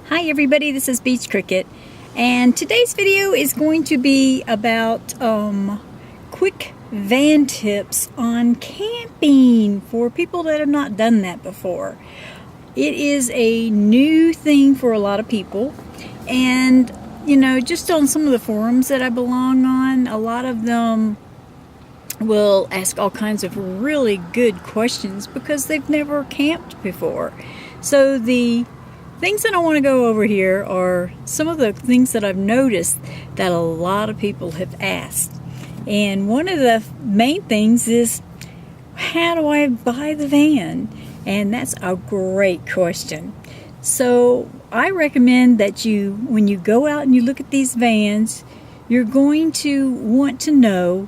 Hi everybody, this is Beachcricket, and today's video is going to be about quick van tips on camping for people that have not done that before. It is a new thing for a lot of people, and you know, just on some of the forums that I belong on, a lot of them will ask all kinds of really good questions because they've never camped before. So the things that I want to go over here are some of the things that I've noticed that a lot of people have asked. And one of the main things is, how do I buy the van? And that's a great question. So I recommend that when you go out and you look at these vans, you're going to want to know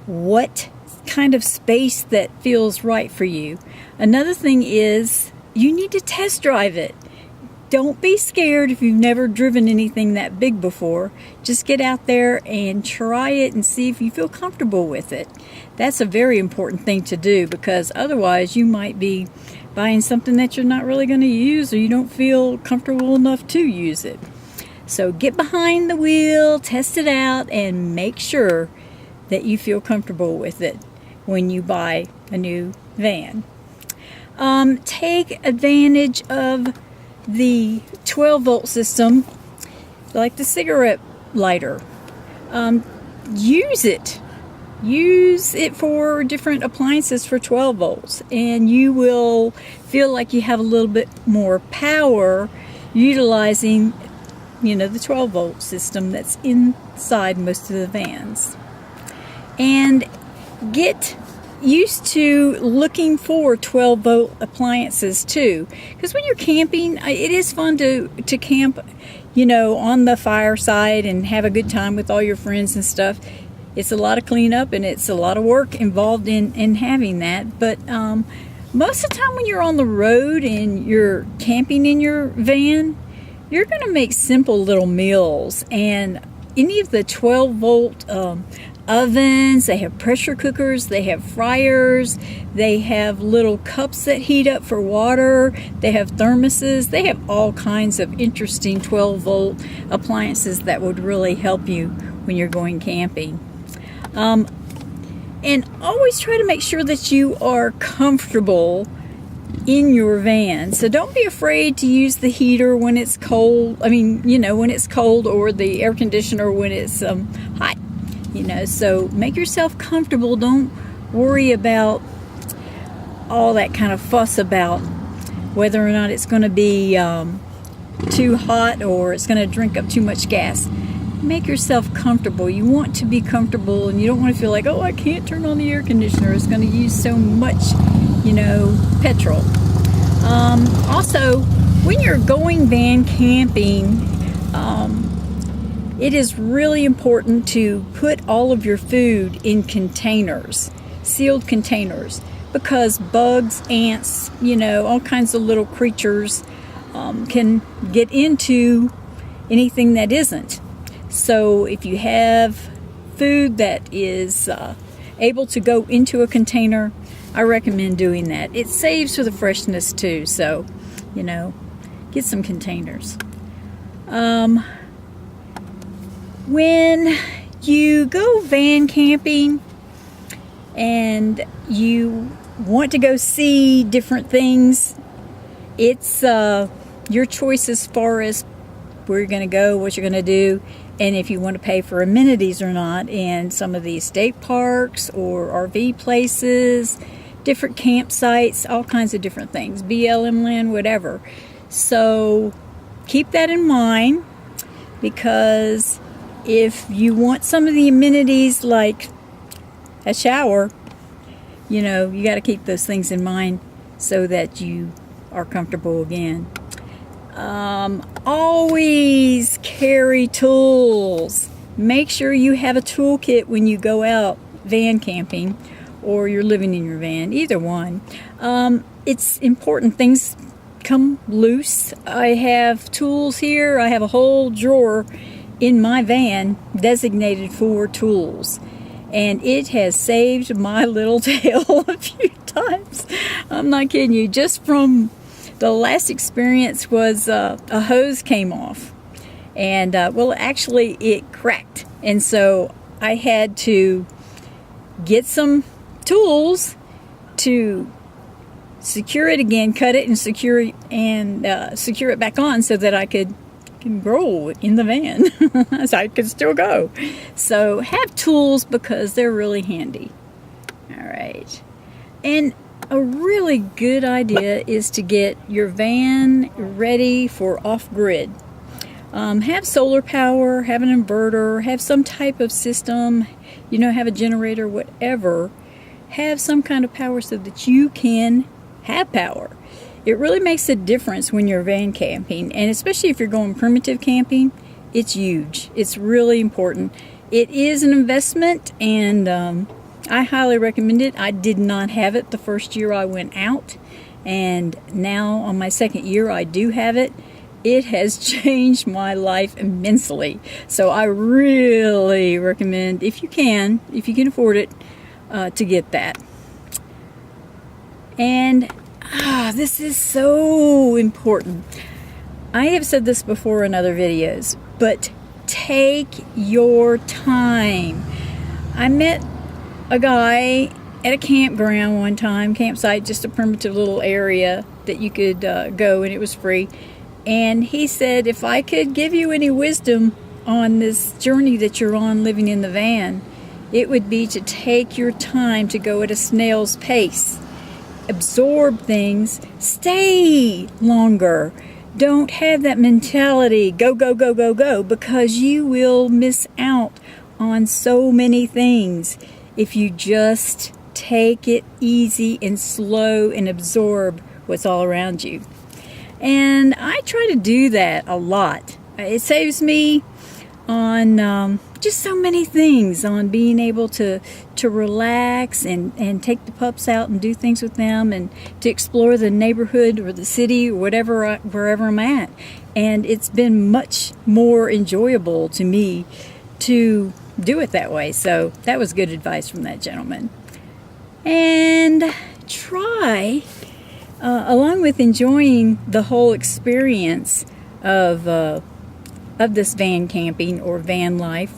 what kind of space that feels right for you. Another thing is you need to test drive it. Don't be scared if you've never driven anything that big before. Just get out there and try it and see if you feel comfortable with it. That's a very important thing to do, because otherwise you might be buying something that you're not really going to use, or you don't feel comfortable enough to use it. So get behind the wheel, test it out, and make sure that you feel comfortable with it when you buy a new van. Take advantage of the 12-volt system, like the cigarette lighter. Use it for different appliances for 12 volts, and you will feel like you have a little bit more power utilizing, the 12-volt system that's inside most of the vans. And get used to looking for 12-volt appliances too, because when you're camping, it is fun to camp, on the fireside and have a good time with all your friends and stuff. It's a lot of cleanup and it's a lot of work involved in having that, but most of the time when you're on the road and you're camping in your van, you're going to make simple little meals. And any of the 12-volt ovens, they have pressure cookers, they have fryers, they have little cups that heat up for water, they have thermoses, they have all kinds of interesting 12-volt appliances that would really help you when you're going camping. And always try to make sure that you are comfortable in your van. So don't be afraid to use the heater when it's cold. When it's cold, or the air conditioner when it's hot. So make yourself comfortable. Don't worry about all that kind of fuss about whether or not it's going to be too hot or it's going to drink up too much gas. Make yourself comfortable. You want to be comfortable, and you don't want to feel like, oh, I can't turn on the air conditioner. It's going to use so much, petrol. Also, when you're going van camping, it is really important to put all of your food in containers, sealed containers, because bugs, ants, all kinds of little creatures can get into anything that isn't. So if you have food that is able to go into a container, I recommend doing that. It saves for the freshness too, so, get some containers. When you go van camping and you want to go see different things, it's your choice as far as where you're going to go, what you're going to do, and if you want to pay for amenities or not in some of these state parks or RV places, different campsites, all kinds of different things, BLM land, whatever. So keep that in mind, because if you want some of the amenities like a shower, you got to keep those things in mind so that you are comfortable again. Always carry tools. Make sure you have a toolkit when you go out van camping or you're living in your van, either one. It's important. Things come loose. I have tools here. I have a whole drawer in my van designated for tools, and it has saved my little tail a few times. I'm not kidding you. Just from The last experience was a hose came off, and well, actually it cracked, and so I had to get some tools to secure it again, cut it and secure it back on so that I can roll in the van so I could still go. So have tools because they're really handy. All right, and a really good idea is to get your van ready for off-grid. Have solar power, have an inverter, have some type of system, you know, have a generator, whatever. Have some kind of power so that you can have power. It really makes a difference when you're van camping, and especially if you're going primitive camping, it's huge. It's really important. It is an investment, and I highly recommend it. I did not have it the first year I went out, and now on my second year I do have it. It has changed my life immensely. So I really recommend, if you can afford it, to get that. And this is so important. I have said this before in other videos, but take your time. I met a guy at a campground one time, campsite, just a primitive little area that you could go, and it was free. And he said, if I could give you any wisdom on this journey that you're on living in the van, it would be to take your time, to go at a snail's pace, absorb things, stay longer. Don't have that mentality, go, go, go, go, go, because you will miss out on so many things if you just take it easy and slow and absorb what's all around you. And I try to do that a lot. It saves me on just so many things, on being able to relax and take the pups out and do things with them, and to explore the neighborhood or the city or wherever I'm at. And it's been much more enjoyable to me to do it that way. So that was good advice from that gentleman. And try, along with enjoying the whole experience of this van camping or van life,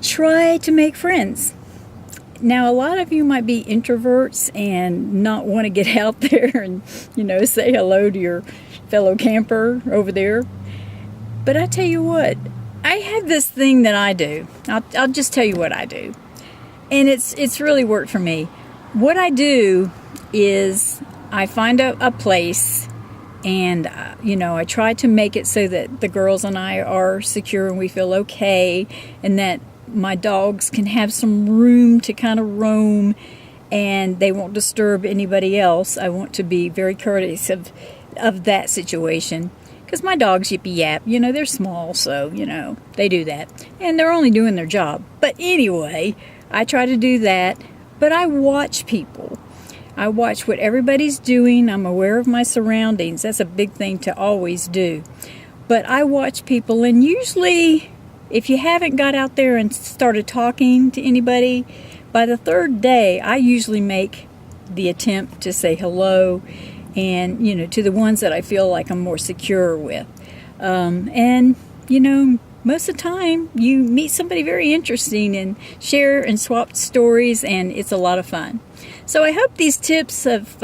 try to make friends. Now, a lot of you might be introverts and not want to get out there and, you know, say hello to your fellow camper over there. But I tell you what, I have this thing that I do. I'll just tell you what I do. And it's really worked for me. What I do is I find a place, and you know, I try to make it so that the girls and I are secure and we feel okay, and that my dogs can have some room to kind of roam and they won't disturb anybody else. I want to be very courteous of that situation, because my dogs yippee yap, you know, they're small, so you know, they do that and they're only doing their job. But anyway, I try to do that. But I watch people. I watch what everybody's doing. I'm aware of my surroundings. That's a big thing to always do. But I watch people, and usually if you haven't got out there and started talking to anybody, by the third day I usually make the attempt to say hello, and you know, to the ones that I feel like I'm more secure with. And you know, most of the time you meet somebody very interesting and share and swap stories, and it's a lot of fun. So I hope these tips have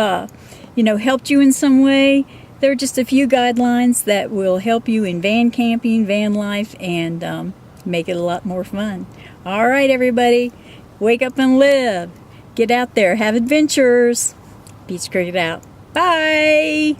you know, helped you in some way. They're just a few guidelines that will help you in van camping, van life, and make it a lot more fun. All right, everybody, wake up and live. Get out there, have adventures. Beachcricket out. Bye.